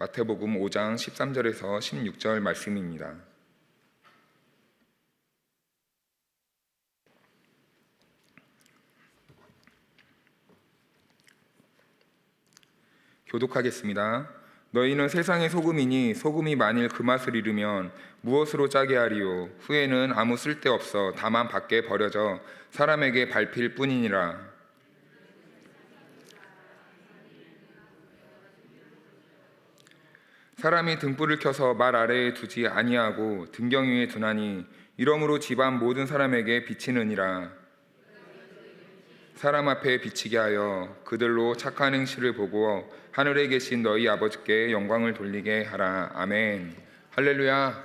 마태복음 5장 13절에서 16절 말씀입니다. 교독하겠습니다. 너희는 세상의 소금이니 소금이 만일 그 맛을 잃으면 무엇으로 짜게 하리요? 후에는 아무 쓸데없어 다만 밖에 버려져 사람에게 밟힐 뿐이니라. 사람이 등불을 켜서 말 아래에 두지 아니하고 등경 위에 두나니 이러므로 집안 모든 사람에게 비치느니라. 사람 앞에 비치게 하여 그들로 착한 행실을 보고 하늘에 계신 너희 아버지께 영광을 돌리게 하라. 아멘. 할렐루야.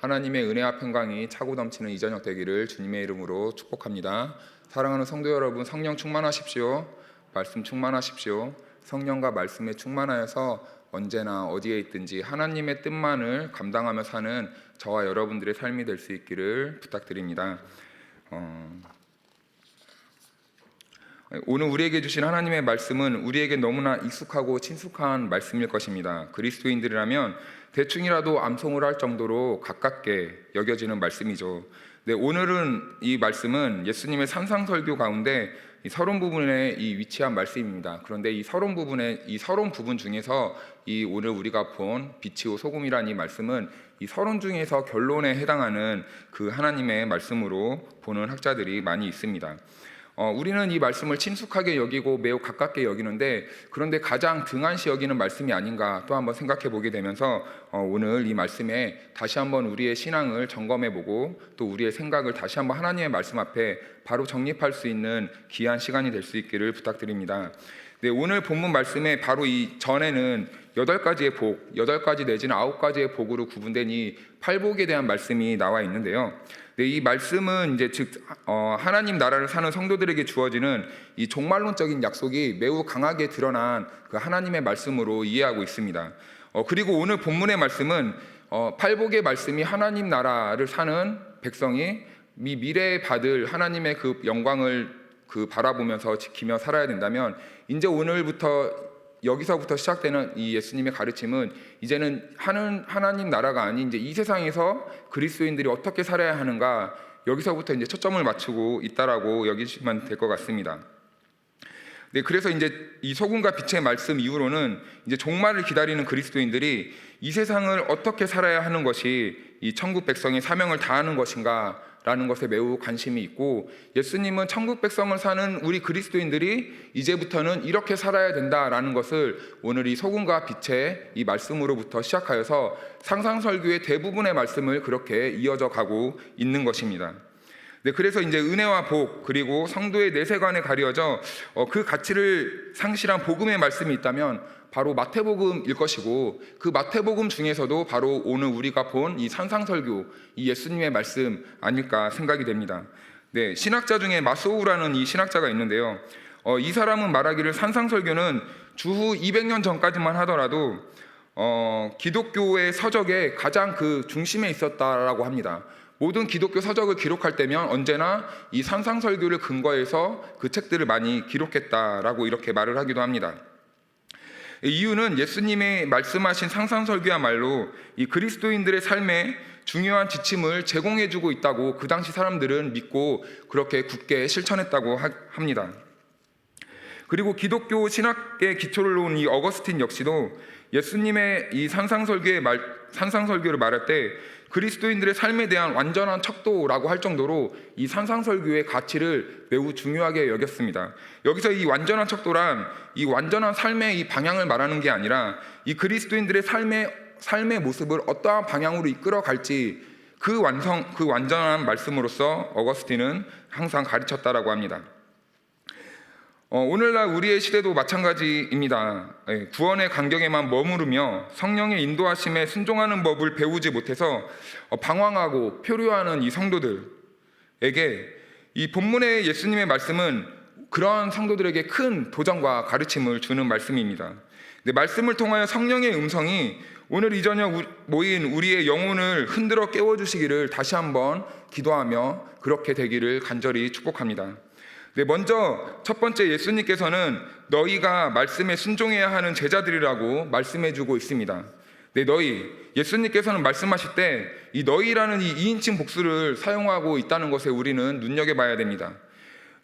하나님의 은혜와 평강이 차고 넘치는 이 저녁 되기를 주님의 이름으로 축복합니다. 사랑하는 성도 여러분, 성령 충만하십시오. 말씀 충만하십시오. 성령과 말씀에 충만하여서 언제나 어디에 있든지 하나님의 뜻만을 감당하며 사는 저와 여러분들의 삶이 될 수 있기를 부탁드립니다. 오늘 우리에게 주신 하나님의 말씀은 우리에게 너무나 익숙하고 친숙한 말씀일 것입니다. 그리스도인들이라면 대충이라도 암송을 할 정도로 가깝게 여겨지는 말씀이죠. 네, 오늘은 이 말씀은 예수님의 산상설교 가운데 이 서론 부분에 위치한 말씀입니다. 그런데 이 서론 부분 중에서 이 오늘 우리가 본 빛이요 소금이라는 이 말씀은 이 서론 중에서 결론에 해당하는 그 하나님의 말씀으로 보는 학자들이 많이 있습니다. 우리는 이 말씀을 친숙하게 여기고 매우 가깝게 여기는데, 그런데 가장 등한시 여기는 말씀이 아닌가 또 한번 생각해 보게 되면서 오늘 이 말씀에 다시 한번 우리의 신앙을 점검해 보고 또 우리의 생각을 다시 한번 하나님의 말씀 앞에 바로 정립할 수 있는 귀한 시간이 될 수 있기를 부탁드립니다. 네, 오늘 본문 말씀에 바로 이 전에는 8가지의 복, 8가지 내지는 9가지의 복으로 구분된 이 팔복에 대한 말씀이 나와 있는데요. 네, 이 말씀은 이제 즉 하나님 나라를 사는 성도들에게 주어지는 이 종말론적인 약속이 매우 강하게 드러난 그 하나님의 말씀으로 이해하고 있습니다. 그리고 오늘 본문의 말씀은 팔복의 말씀이 하나님 나라를 사는 백성이 미래에 받을 하나님의 그 영광을 바라보면서 지키며 살아야 된다면, 이제 오늘부터 여기서부터 시작되는 이 예수님의 가르침은 이제는 하나님 나라가 아닌 이제 이 세상에서 그리스도인들이 어떻게 살아야 하는가, 여기서부터 이제 초점을 맞추고 있다라고 여기시면 될 것 같습니다. 네, 그래서 이제 이 소금과 빛의 말씀 이후로는 이제 종말을 기다리는 그리스도인들이 이 세상을 어떻게 살아야 하는 것이 이 천국 백성의 사명을 다하는 것인가 라는 것에 매우 관심이 있고, 예수님은 천국 백성을 사는 우리 그리스도인들이 이제부터는 이렇게 살아야 된다라는 것을 오늘 이 소금과 빛의 이 말씀으로부터 시작하여서 상상설교의 대부분의 말씀을 그렇게 이어져 가고 있는 것입니다. 네, 그래서 이제 은혜와 복 그리고 성도의 내세관에 가려져 그 가치를 상실한 복음의 말씀이 있다면 바로 마태복음일 것이고, 그 마태복음 중에서도 바로 오늘 우리가 본 이 산상설교, 이 예수님의 말씀 아닐까 생각이 됩니다. 네, 신학자 중에 마소우라는 이 신학자가 있는데요. 이 사람은 말하기를 산상설교는 주후 200년 전까지만 하더라도 기독교의 서적의 가장 그 중심에 있었다라고 합니다. 모든 기독교 서적을 기록할 때면 언제나 이 산상설교를 근거해서 그 책들을 많이 기록했다라고 이렇게 말을 하기도 합니다. 이유는 예수님이 말씀하신 상상설교야말로 이 그리스도인들의 삶에 중요한 지침을 제공해주고 있다고 그 당시 사람들은 믿고 그렇게 굳게 실천했다고 합니다. 그리고 기독교 신학의 기초를 놓은 이 어거스틴 역시도 예수님의 이 산상설교를 말할 때 그리스도인들의 삶에 대한 완전한 척도라고 할 정도로 이 산상설교의 가치를 매우 중요하게 여겼습니다. 여기서 이 완전한 척도란 이 완전한 삶의 이 방향을 말하는 게 아니라 이 그리스도인들의 삶의 모습을 어떠한 방향으로 이끌어 갈지 그 완전한 말씀으로서 어거스틴은 항상 가르쳤다라고 합니다. 오늘날 우리의 시대도 마찬가지입니다. 구원의 간격에만 머무르며 성령의 인도하심에 순종하는 법을 배우지 못해서 방황하고 표류하는 이 성도들에게 이 본문의 예수님의 말씀은 그러한 성도들에게 큰 도전과 가르침을 주는 말씀입니다. 말씀을 통하여 성령의 음성이 오늘 이 저녁 모인 우리의 영혼을 흔들어 깨워주시기를 다시 한번 기도하며 그렇게 되기를 간절히 축복합니다. 네, 먼저 첫 번째 예수님께서는 너희가 말씀에 순종해야 하는 제자들이라고 말씀해주고 있습니다. 네, 너희. 예수님께서는 말씀하실 때 이 너희라는 이 2인칭 복수를 사용하고 있다는 것에 우리는 눈여겨봐야 됩니다.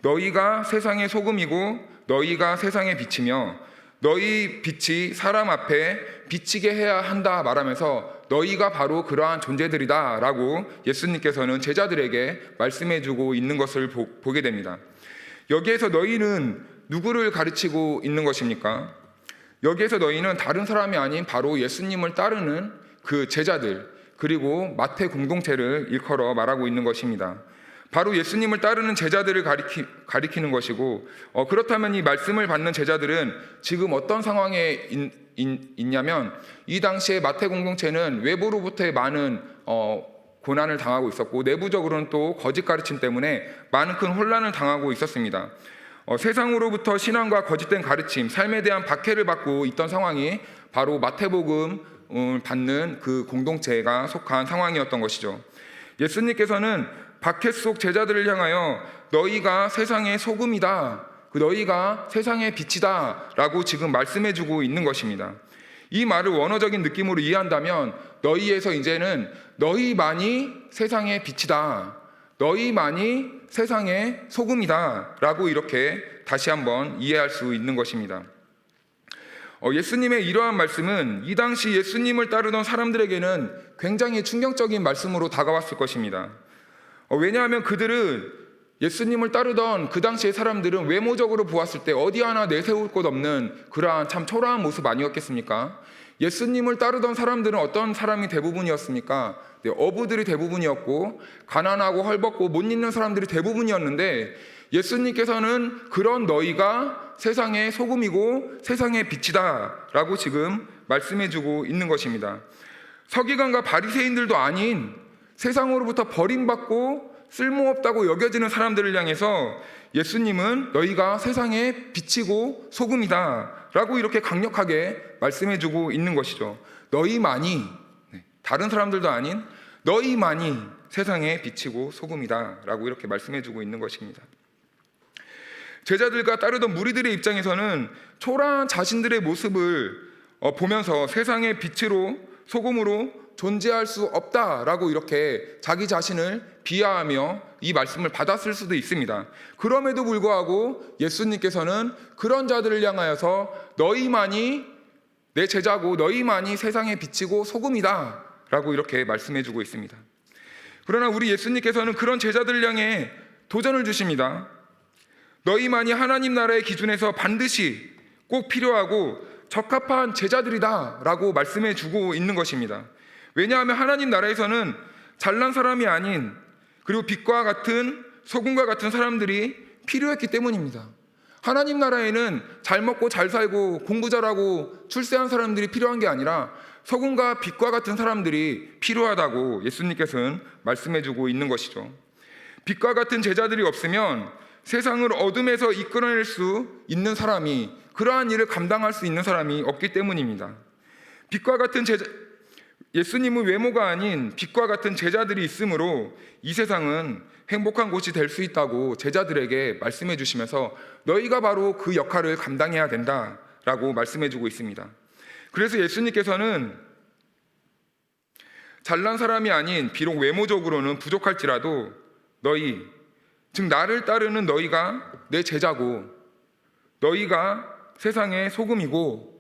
너희가 세상의 소금이고 너희가 세상의 빛이며 너희 빛이 사람 앞에 비치게 해야 한다 말하면서 너희가 바로 그러한 존재들이다 라고 예수님께서는 제자들에게 말씀해주고 있는 것을 보게 됩니다. 여기에서 너희는 누구를 가르치고 있는 것입니까? 여기에서 너희는 다른 사람이 아닌 바로 예수님을 따르는 그 제자들, 그리고 마태 공동체를 일컬어 말하고 있는 것입니다. 바로 예수님을 따르는 제자들을 가리키는 것이고, 그렇다면 이 말씀을 받는 제자들은 지금 어떤 상황에 있냐면, 이 당시에 마태 공동체는 외부로부터의 많은 고난을 당하고 있었고, 내부적으로는 또 거짓 가르침 때문에 많은 큰 혼란을 당하고 있었습니다. 세상으로부터 신앙과 거짓된 가르침, 삶에 대한 박해를 받고 있던 상황이 바로 마태복음 받는 그 공동체가 속한 상황이었던 것이죠. 예수님께서는 박해 속 제자들을 향하여 너희가 세상의 소금이다, 너희가 세상의 빛이다 라고 지금 말씀해주고 있는 것입니다. 이 말을 원어적인 느낌으로 이해한다면 너희에서 이제는 너희만이 세상의 빛이다, 너희만이 세상의 소금이다 라고 이렇게 다시 한번 이해할 수 있는 것입니다. 예수님의 이러한 말씀은 이 당시 예수님을 따르던 사람들에게는 굉장히 충격적인 말씀으로 다가왔을 것입니다. 왜냐하면 그들은 예수님을 따르던 그 당시의 사람들은 외모적으로 보았을 때 어디 하나 내세울 곳 없는 그러한 참 초라한 모습 아니었겠습니까? 예수님을 따르던 사람들은 어떤 사람이 대부분이었습니까? 네, 어부들이 대부분이었고 가난하고 헐벗고 못 있는 사람들이 대부분이었는데 예수님께서는 그런 너희가 세상의 소금이고 세상의 빛이다 라고 지금 말씀해주고 있는 것입니다. 서기관과 바리새인들도 아닌 세상으로부터 버림받고 쓸모없다고 여겨지는 사람들을 향해서 예수님은 너희가 세상의 빛이고 소금이다 라고 이렇게 강력하게 말씀해주고 있는 것이죠. 너희만이, 다른 사람들도 아닌 너희만이 세상의 빛이고 소금이다 라고 이렇게 말씀해주고 있는 것입니다. 제자들과 따르던 무리들의 입장에서는 초라한 자신들의 모습을 보면서 세상의 빛으로 소금으로 존재할 수 없다라고 이렇게 자기 자신을 비하하며 이 말씀을 받았을 수도 있습니다. 그럼에도 불구하고 예수님께서는 그런 자들을 향하여서 너희만이 내 제자고 너희만이 세상의 빛이고 소금이다 라고 이렇게 말씀해주고 있습니다. 그러나 우리 예수님께서는 그런 제자들을 향해 도전을 주십니다. 너희만이 하나님 나라의 기준에서 반드시 꼭 필요하고 적합한 제자들이다 라고 말씀해 주고 있는 것입니다. 왜냐하면 하나님 나라에서는 잘난 사람이 아닌, 그리고 빛과 같은 소금과 같은 사람들이 필요했기 때문입니다. 하나님 나라에는 잘 먹고 잘 살고 공부 잘하고 출세한 사람들이 필요한 게 아니라 소금과 빛과 같은 사람들이 필요하다고 예수님께서는 말씀해 주고 있는 것이죠. 빛과 같은 제자들이 없으면 세상을 어둠에서 이끌어낼 수 있는 사람이, 그러한 일을 감당할 수 있는 사람이 없기 때문입니다. 빛과 같은 예수님은 외모가 아닌 빛과 같은 제자들이 있으므로 이 세상은 행복한 곳이 될 수 있다고 제자들에게 말씀해 주시면서 너희가 바로 그 역할을 감당해야 된다라고 말씀해 주고 있습니다. 그래서 예수님께서는 잘난 사람이 아닌, 비록 외모적으로는 부족할지라도 너희, 즉 나를 따르는 너희가 내 제자고 너희가 세상의 소금이고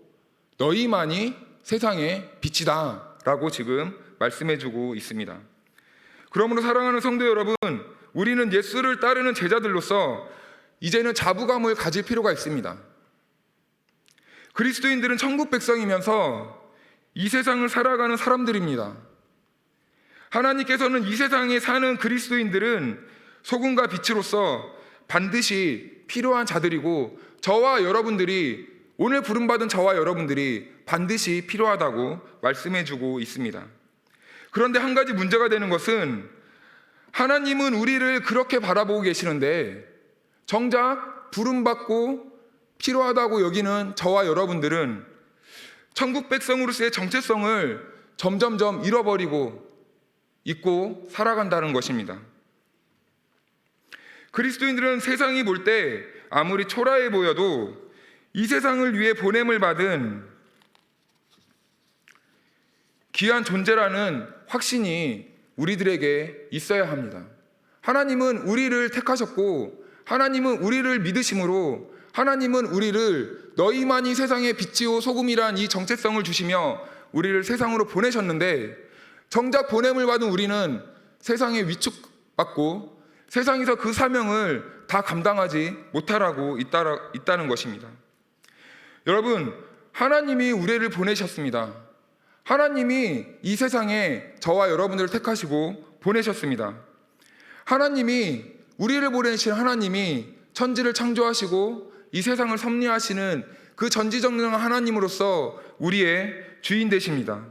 너희만이 세상의 빛이다 라고 지금 말씀해주고 있습니다. 그러므로 사랑하는 성도 여러분, 우리는 예수를 따르는 제자들로서 이제는 자부감을 가질 필요가 있습니다. 그리스도인들은 천국 백성이면서 이 세상을 살아가는 사람들입니다. 하나님께서는 이 세상에 사는 그리스도인들은 소금과 빛으로서 반드시 필요한 자들이고 저와 여러분들이, 오늘 부름받은 저와 여러분들이 반드시 필요하다고 말씀해주고 있습니다. 그런데 한 가지 문제가 되는 것은 하나님은 우리를 그렇게 바라보고 계시는데 정작 부름받고 필요하다고 여기는 저와 여러분들은 천국 백성으로서의 정체성을 점점점 잃어버리고 있고 살아간다는 것입니다. 그리스도인들은 세상이 볼 때 아무리 초라해 보여도 이 세상을 위해 보냄을 받은 귀한 존재라는 확신이 우리들에게 있어야 합니다. 하나님은 우리를 택하셨고, 하나님은 우리를 믿으심으로, 하나님은 우리를 너희만이 세상의 빛이요 소금이란 이 정체성을 주시며 우리를 세상으로 보내셨는데, 정작 보냄을 받은 우리는 세상에 위축받고 세상에서 그 사명을 다 감당하지 못하라고 있다는 것입니다. 여러분, 하나님이 우리를 보내셨습니다. 하나님이 이 세상에 저와 여러분들을 택하시고 보내셨습니다. 하나님이 우리를 보내신 하나님이 천지를 창조하시고 이 세상을 섭리하시는 그 전지전능한 하나님으로서 우리의 주인 되십니다.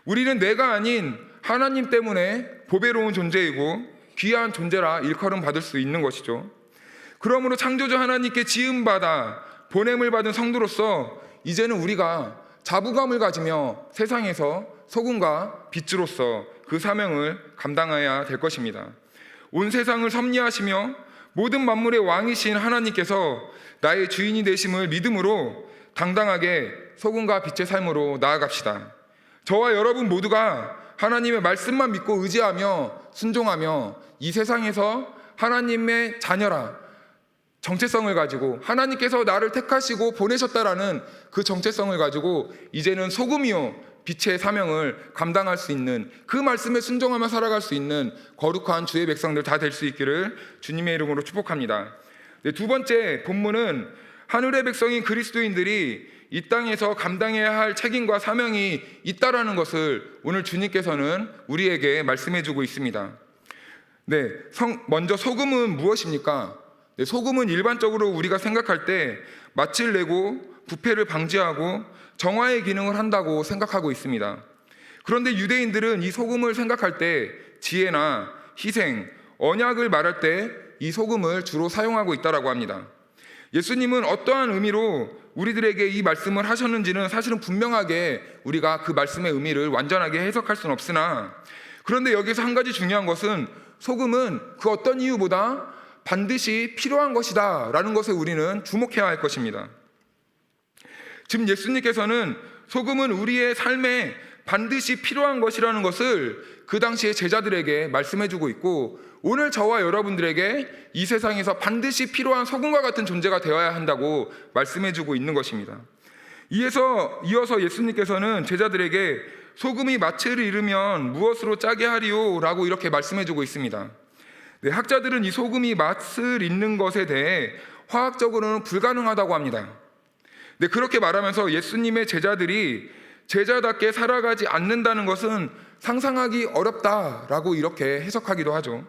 우리는 내가 아닌 하나님 때문에 보배로운 존재이고 귀한 존재라 일컬음 받을 수 있는 것이죠. 그러므로 창조주 하나님께 지음받아 보냄을 받은 성도로서 이제는 우리가 자부감을 가지며 세상에서 소금과 빛으로서 그 사명을 감당해야 될 것입니다. 온 세상을 섭리하시며 모든 만물의 왕이신 하나님께서 나의 주인이 되심을 믿음으로 당당하게 소금과 빛의 삶으로 나아갑시다. 저와 여러분 모두가 하나님의 말씀만 믿고 의지하며 순종하며 이 세상에서 하나님의 자녀라 정체성을 가지고, 하나님께서 나를 택하시고 보내셨다라는 그 정체성을 가지고 이제는 소금이요 빛의 사명을 감당할 수 있는, 그 말씀에 순종하며 살아갈 수 있는 거룩한 주의 백성들 다 될 수 있기를 주님의 이름으로 축복합니다. 두 번째 본문은 하늘의 백성인 그리스도인들이 이 땅에서 감당해야 할 책임과 사명이 있다라는 것을 오늘 주님께서는 우리에게 말씀해 주고 있습니다. 먼저 소금은 무엇입니까? 소금은 일반적으로 우리가 생각할 때 맛을 내고 부패를 방지하고 정화의 기능을 한다고 생각하고 있습니다. 그런데 유대인들은 이 소금을 생각할 때 지혜나 희생, 언약을 말할 때 이 소금을 주로 사용하고 있다고 합니다. 예수님은 어떠한 의미로 우리들에게 이 말씀을 하셨는지는 사실은 분명하게 우리가 그 말씀의 의미를 완전하게 해석할 수는 없으나, 그런데 여기서 한 가지 중요한 것은 소금은 그 어떤 이유보다 반드시 필요한 것이다 라는 것에 우리는 주목해야 할 것입니다. 지금 예수님께서는 소금은 우리의 삶에 반드시 필요한 것이라는 것을 그 당시의 제자들에게 말씀해주고 있고, 오늘 저와 여러분들에게 이 세상에서 반드시 필요한 소금과 같은 존재가 되어야 한다고 말씀해주고 있는 것입니다. 이어서 예수님께서는 제자들에게 소금이 맛을 잃으면 무엇으로 짜게 하리요? 라고 이렇게 말씀해주고 있습니다. 학자들은 이 소금이 맛을 잃는 것에 대해 화학적으로는 불가능하다고 합니다. 그렇게 말하면서 예수님의 제자들이 제자답게 살아가지 않는다는 것은 상상하기 어렵다라고 이렇게 해석하기도 하죠.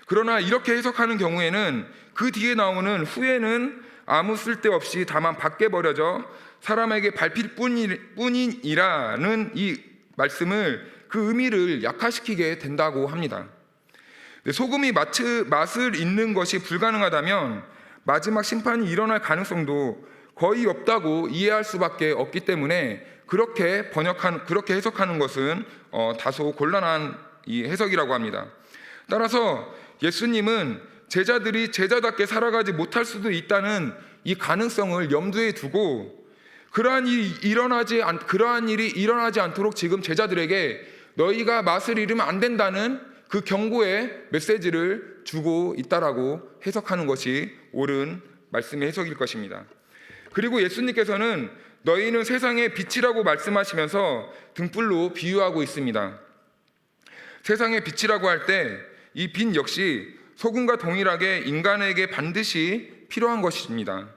그러나 이렇게 해석하는 경우에는 그 뒤에 나오는 후에는 아무 쓸데없이 다만 밖에 버려져 사람에게 밟힐 뿐이라는 이 말씀을, 그 의미를 약화시키게 된다고 합니다. 소금이 맛을 잃는 것이 불가능하다면 마지막 심판이 일어날 가능성도 거의 없다고 이해할 수밖에 없기 때문에 그렇게 해석하는 것은 다소 곤란한 이 해석이라고 합니다. 따라서 예수님은 제자들이 제자답게 살아가지 못할 수도 있다는 이 가능성을 염두에 두고 그러한 일이 일어나지 않도록 지금 제자들에게 너희가 맛을 잃으면 안 된다는 그 경고의 메시지를 주고 있다라고 해석하는 것이 옳은 말씀의 해석일 것입니다. 그리고 예수님께서는 너희는 세상의 빛이라고 말씀하시면서 등불로 비유하고 있습니다. 세상의 빛이라고 할 때 이 빛 역시 소금과 동일하게 인간에게 반드시 필요한 것입니다.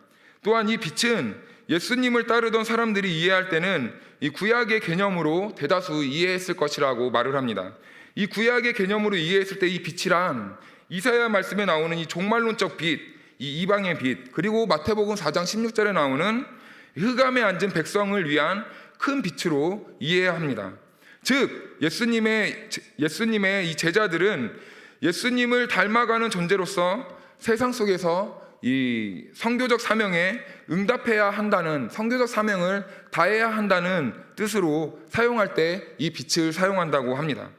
또한 이 빛은 예수님을 따르던 사람들이 이해할 때는 이 구약의 개념으로 대다수 이해했을 것이라고 말을 합니다. 이 구약의 개념으로 이해했을 때 이 빛이란 이사야 말씀에 나오는 이 종말론적 빛, 이 이방의 빛, 그리고 마태복음 4장 16절에 나오는 흑암에 앉은 백성을 위한 큰 빛으로 이해해야 합니다. 즉 예수님의 이 제자들은 예수님을 닮아가는 존재로서 세상 속에서 이 선교적 사명에 응답해야 한다는, 선교적 사명을 다해야 한다는 뜻으로 사용할 때 이 빛을 사용한다고 합니다.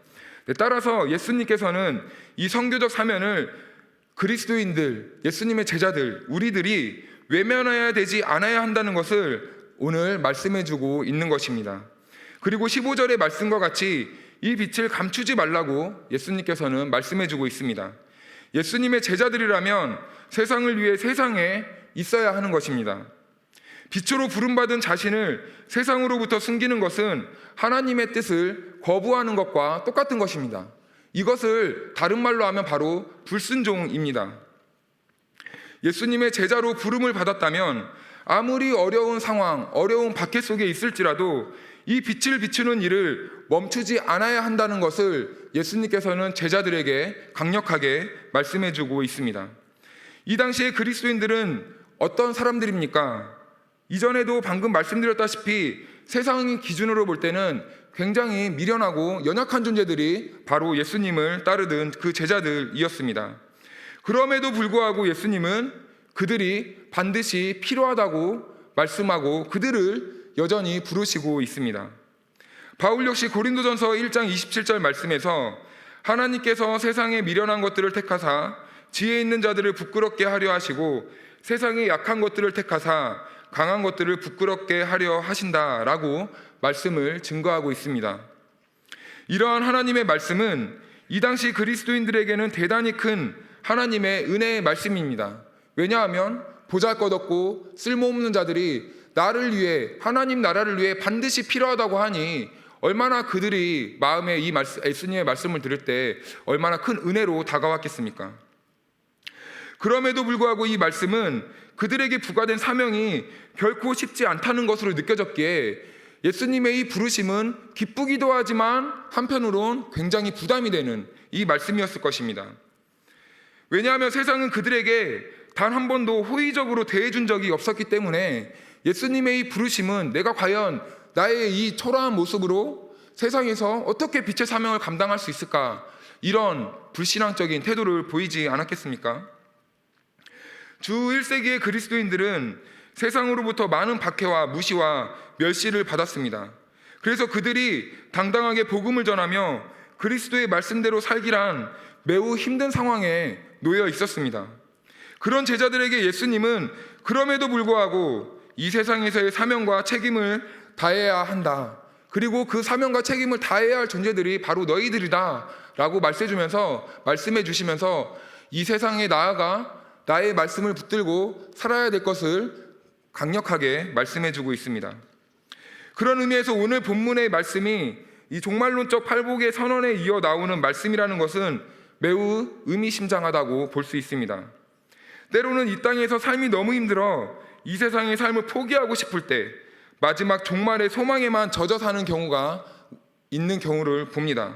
따라서 예수님께서는 이 선교적 사명을 그리스도인들, 예수님의 제자들, 우리들이 외면해야 되지 않아야 한다는 것을 오늘 말씀해주고 있는 것입니다. 그리고 15절의 말씀과 같이 이 빛을 감추지 말라고 예수님께서는 말씀해주고 있습니다. 예수님의 제자들이라면 세상을 위해 세상에 있어야 하는 것입니다. 빛으로 부름받은 자신을 세상으로부터 숨기는 것은 하나님의 뜻을 거부하는 것과 똑같은 것입니다. 이것을 다른 말로 하면 바로 불순종입니다. 예수님의 제자로 부름을 받았다면 아무리 어려운 상황, 어려운 박해 속에 있을지라도 이 빛을 비추는 일을 멈추지 않아야 한다는 것을 예수님께서는 제자들에게 강력하게 말씀해주고 있습니다. 이 당시에 그리스도인들은 어떤 사람들입니까? 이전에도 방금 말씀드렸다시피 세상의 기준으로 볼 때는 굉장히 미련하고 연약한 존재들이 바로 예수님을 따르던 그 제자들이었습니다. 그럼에도 불구하고 예수님은 그들이 반드시 필요하다고 말씀하고 그들을 여전히 부르시고 있습니다. 바울 역시 고린도전서 1장 27절 말씀에서 하나님께서 세상의 미련한 것들을 택하사 지혜 있는 자들을 부끄럽게 하려 하시고 세상의 약한 것들을 택하사 강한 것들을 부끄럽게 하려 하신다라고 말씀을 증거하고 있습니다. 이러한 하나님의 말씀은 이 당시 그리스도인들에게는 대단히 큰 하나님의 은혜의 말씀입니다. 왜냐하면 보잘것없고 쓸모없는 자들이 나를 위해, 하나님 나라를 위해 반드시 필요하다고 하니 얼마나 그들이 마음에 이 예수님의 말씀을 들을 때 얼마나 큰 은혜로 다가왔겠습니까? 그럼에도 불구하고 이 말씀은 그들에게 부과된 사명이 결코 쉽지 않다는 것으로 느껴졌기에 예수님의 이 부르심은 기쁘기도 하지만 한편으론 굉장히 부담이 되는 이 말씀이었을 것입니다. 왜냐하면 세상은 그들에게 단 한 번도 호의적으로 대해준 적이 없었기 때문에 예수님의 이 부르심은 내가 과연 나의 이 초라한 모습으로 세상에서 어떻게 빛의 사명을 감당할 수 있을까, 이런 불신앙적인 태도를 보이지 않았겠습니까? 주 1세기의 그리스도인들은 세상으로부터 많은 박해와 무시와 멸시를 받았습니다. 그래서 그들이 당당하게 복음을 전하며 그리스도의 말씀대로 살기란 매우 힘든 상황에 놓여 있었습니다. 그런 제자들에게 예수님은 그럼에도 불구하고 이 세상에서의 사명과 책임을 다해야 한다. 그리고 그 사명과 책임을 다해야 할 존재들이 바로 너희들이다 라고 말씀해 주시면서 이 세상에 나아가 나의 말씀을 붙들고 살아야 될 것을 강력하게 말씀해 주고 있습니다. 그런 의미에서 오늘 본문의 말씀이 이 종말론적 팔복의 선언에 이어 나오는 말씀이라는 것은 매우 의미심장하다고 볼 수 있습니다. 때로는 이 땅에서 삶이 너무 힘들어 이 세상의 삶을 포기하고 싶을 때 마지막 종말의 소망에만 젖어 사는 경우가 있는 경우를 봅니다.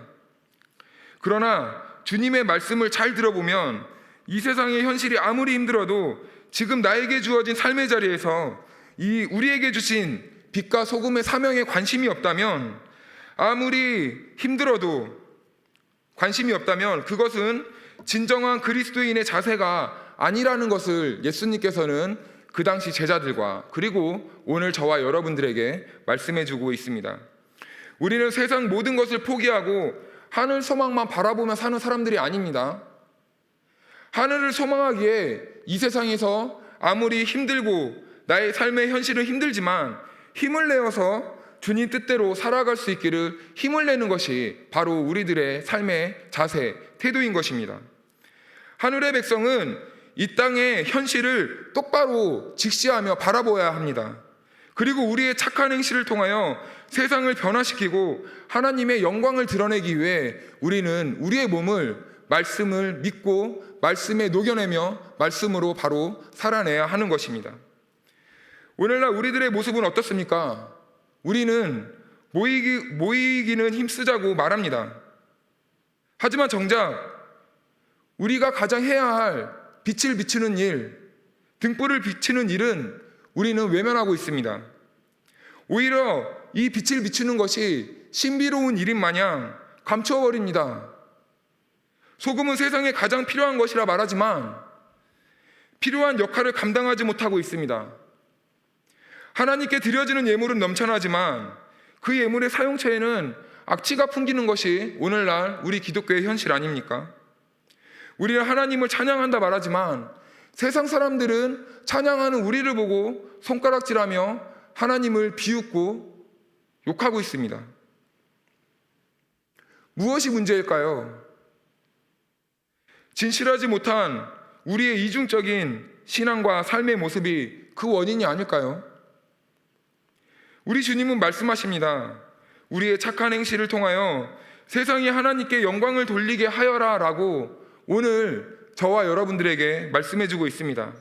그러나 주님의 말씀을 잘 들어보면 이 세상의 현실이 아무리 힘들어도 지금 나에게 주어진 삶의 자리에서 이 우리에게 주신 빛과 소금의 사명에 관심이 없다면, 아무리 힘들어도 관심이 없다면 그것은 진정한 그리스도인의 자세가 아니라는 것을 예수님께서는 그 당시 제자들과 그리고 오늘 저와 여러분들에게 말씀해주고 있습니다. 우리는 세상 모든 것을 포기하고 하늘 소망만 바라보며 사는 사람들이 아닙니다. 하늘을 소망하기에 이 세상에서 아무리 힘들고 나의 삶의 현실은 힘들지만 힘을 내어서 주님 뜻대로 살아갈 수 있기를 힘을 내는 것이 바로 우리들의 삶의 자세, 태도인 것입니다. 하늘의 백성은 이 땅의 현실을 똑바로 직시하며 바라보아야 합니다. 그리고 우리의 착한 행실을 통하여 세상을 변화시키고 하나님의 영광을 드러내기 위해 우리는 우리의 몸을 말씀을 믿고 말씀에 녹여내며 말씀으로 바로 살아내야 하는 것입니다. 오늘날 우리들의 모습은 어떻습니까? 우리는 모이기는 힘쓰자고 말합니다. 하지만 정작 우리가 가장 해야 할 빛을 비추는 일, 등불을 비추는 일은 우리는 외면하고 있습니다. 오히려 이 빛을 비추는 것이 신비로운 일인 마냥 감추어버립니다. 소금은 세상에 가장 필요한 것이라 말하지만 필요한 역할을 감당하지 못하고 있습니다. 하나님께 드려지는 예물은 넘쳐나지만 그 예물의 사용처에는 악취가 풍기는 것이 오늘날 우리 기독교의 현실 아닙니까? 우리는 하나님을 찬양한다 말하지만 세상 사람들은 찬양하는 우리를 보고 손가락질하며 하나님을 비웃고 욕하고 있습니다. 무엇이 문제일까요? 진실하지 못한 우리의 이중적인 신앙과 삶의 모습이 그 원인이 아닐까요? 우리 주님은 말씀하십니다. 우리의 착한 행실을 통하여 세상이 하나님께 영광을 돌리게 하여라 라고 오늘 저와 여러분들에게 말씀해주고 있습니다.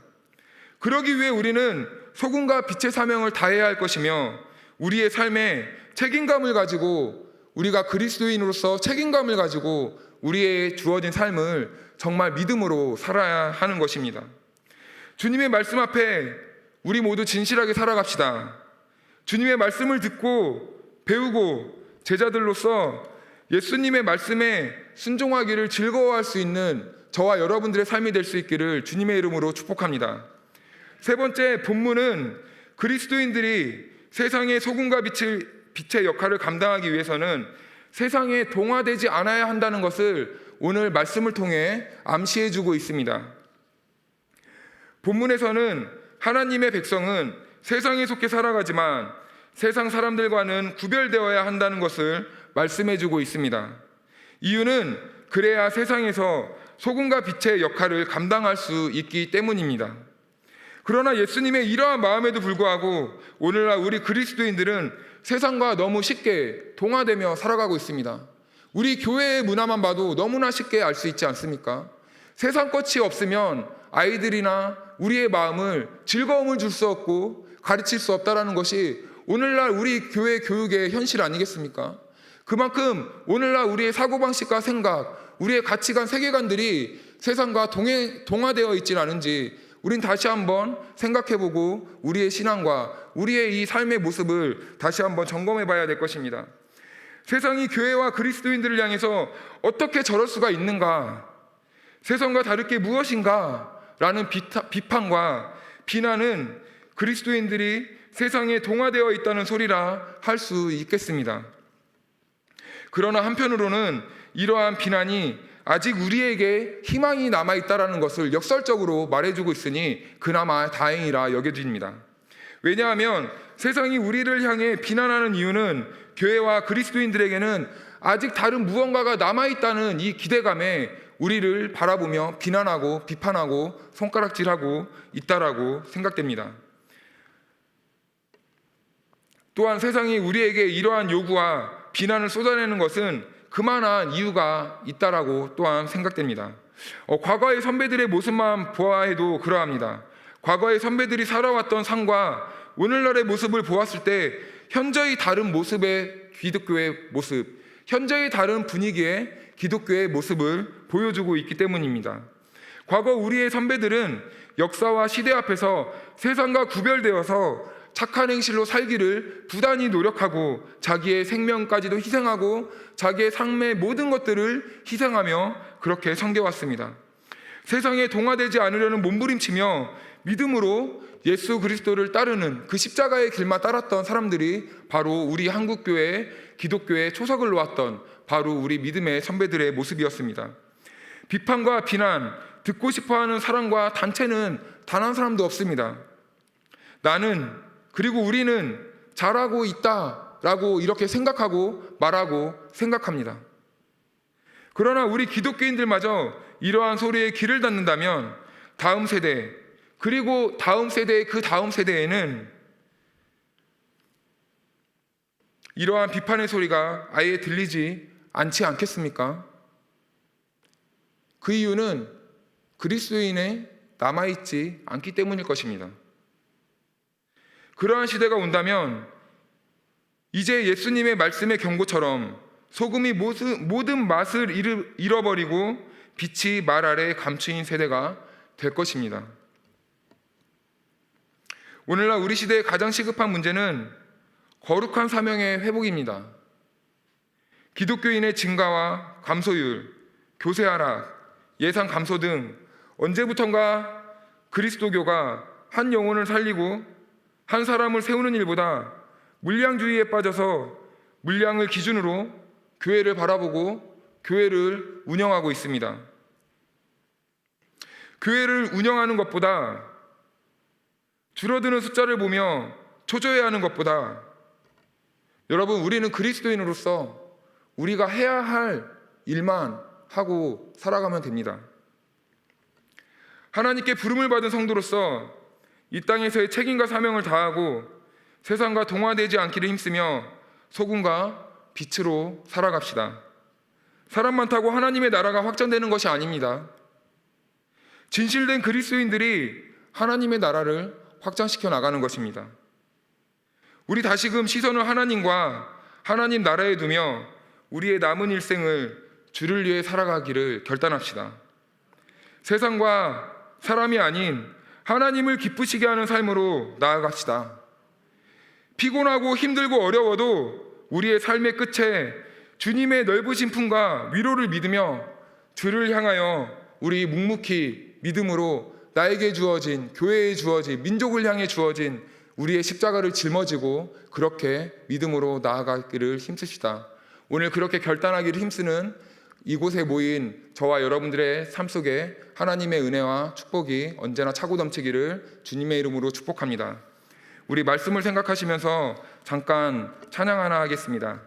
그러기 위해 우리는 소금과 빛의 사명을 다해야 할 것이며 우리의 삶에 책임감을 가지고 우리가 그리스도인으로서 책임감을 가지고 우리의 주어진 삶을 정말 믿음으로 살아야 하는 것입니다. 주님의 말씀 앞에 우리 모두 진실하게 살아갑시다. 주님의 말씀을 듣고 배우고 제자들로서 예수님의 말씀에 순종하기를 즐거워할 수 있는 저와 여러분들의 삶이 될 수 있기를 주님의 이름으로 축복합니다. 세 번째 본문은 그리스도인들이 세상의 소금과 빛의 역할을 감당하기 위해서는 세상에 동화되지 않아야 한다는 것을 오늘 말씀을 통해 암시해주고 있습니다. 본문에서는 하나님의 백성은 세상에 속해 살아가지만 세상 사람들과는 구별되어야 한다는 것을 말씀해주고 있습니다. 이유는 그래야 세상에서 소금과 빛의 역할을 감당할 수 있기 때문입니다. 그러나 예수님의 이러한 마음에도 불구하고 오늘날 우리 그리스도인들은 세상과 너무 쉽게 동화되며 살아가고 있습니다. 우리 교회의 문화만 봐도 너무나 쉽게 알 수 있지 않습니까? 세상 것이 없으면 아이들이나 우리의 마음을 즐거움을 줄 수 없고 가르칠 수 없다는 것이 오늘날 우리 교회 교육의 현실 아니겠습니까? 그만큼 오늘날 우리의 사고방식과 생각, 우리의 가치관, 세계관들이 세상과 동화되어 있지는 않은지 우린 다시 한번 생각해보고 우리의 신앙과 우리의 이 삶의 모습을 다시 한번 점검해 봐야 될 것입니다. 세상이 교회와 그리스도인들을 향해서 어떻게 저럴 수가 있는가? 세상과 다를 게 무엇인가? 라는 비판과 비난은 그리스도인들이 세상에 동화되어 있다는 소리라 할 수 있겠습니다. 그러나 한편으로는 이러한 비난이 아직 우리에게 희망이 남아있다는 것을 역설적으로 말해주고 있으니 그나마 다행이라 여겨집니다. 왜냐하면 세상이 우리를 향해 비난하는 이유는 교회와 그리스도인들에게는 아직 다른 무언가가 남아있다는 이 기대감에 우리를 바라보며 비난하고 비판하고 손가락질하고 있다라고 생각됩니다. 또한 세상이 우리에게 이러한 요구와 비난을 쏟아내는 것은 그만한 이유가 있다라고 또한 생각됩니다. 과거의 선배들의 모습만 보아해도 그러합니다. 과거의 선배들이 살아왔던 삶과 오늘날의 모습을 보았을 때 현저히 다른 모습의 기독교의 모습, 현저히 다른 분위기의 기독교의 모습을 보여주고 있기 때문입니다. 과거 우리의 선배들은 역사와 시대 앞에서 세상과 구별되어서 착한 행실로 살기를 부단히 노력하고 자기의 생명까지도 희생하고 자기의 삶의 모든 것들을 희생하며 그렇게 섬겨왔습니다. 세상에 동화되지 않으려는 몸부림치며 믿음으로 예수 그리스도를 따르는 그 십자가의 길만 따랐던 사람들이 바로 우리 한국교회 기독교의 초석을 놓았던 바로 우리 믿음의 선배들의 모습이었습니다. 비판과 비난, 듣고 싶어하는 사람과 단체는 단 한 사람도 없습니다. 나는 그리고 우리는 잘하고 있다라고 이렇게 생각하고 말하고 생각합니다. 그러나 우리 기독교인들마저 이러한 소리에 귀를 닫는다면 다음 세대 그리고 다음 세대의 그 다음 세대에는 이러한 비판의 소리가 아예 들리지 않지 않겠습니까? 그 이유는 그리스도인에 남아있지 않기 때문일 것입니다. 그러한 시대가 온다면 이제 예수님의 말씀의 경고처럼 소금이 모든 맛을 잃어버리고 빛이 말 아래 감추인 세대가 될 것입니다. 오늘날 우리 시대의 가장 시급한 문제는 거룩한 사명의 회복입니다. 기독교인의 증가와 감소율, 교세 하락, 예산 감소 등 언제부턴가 그리스도교가 한 영혼을 살리고 한 사람을 세우는 일보다 물량주의에 빠져서 물량을 기준으로 교회를 바라보고 교회를 운영하고 있습니다. 교회를 운영하는 것보다, 줄어드는 숫자를 보며 초조해하는 것보다, 여러분, 우리는 그리스도인으로서 우리가 해야 할 일만 하고 살아가면 됩니다. 하나님께 부름을 받은 성도로서 이 땅에서의 책임과 사명을 다하고 세상과 동화되지 않기를 힘쓰며 소금과 빛으로 살아갑시다. 사람 많다고 하나님의 나라가 확장되는 것이 아닙니다. 진실된 그리스도인들이 하나님의 나라를 확장시켜 나가는 것입니다. 우리 다시금 시선을 하나님과 하나님 나라에 두며 우리의 남은 일생을 주를 위해 살아가기를 결단합시다. 세상과 사람이 아닌 하나님을 기쁘시게 하는 삶으로 나아갑시다. 피곤하고 힘들고 어려워도 우리의 삶의 끝에 주님의 넓으신 품과 위로를 믿으며 주를 향하여 우리 묵묵히 믿음으로 나에게 주어진, 교회에 주어진, 민족을 향해 주어진 우리의 십자가를 짊어지고 그렇게 믿음으로 나아가기를 힘쓰시다. 오늘 그렇게 결단하기를 힘쓰는 이곳에 모인 저와 여러분들의 삶 속에 하나님의 은혜와 축복이 언제나 차고 넘치기를 주님의 이름으로 축복합니다. 우리 말씀을 생각하시면서 잠깐 찬양 하나 하겠습니다.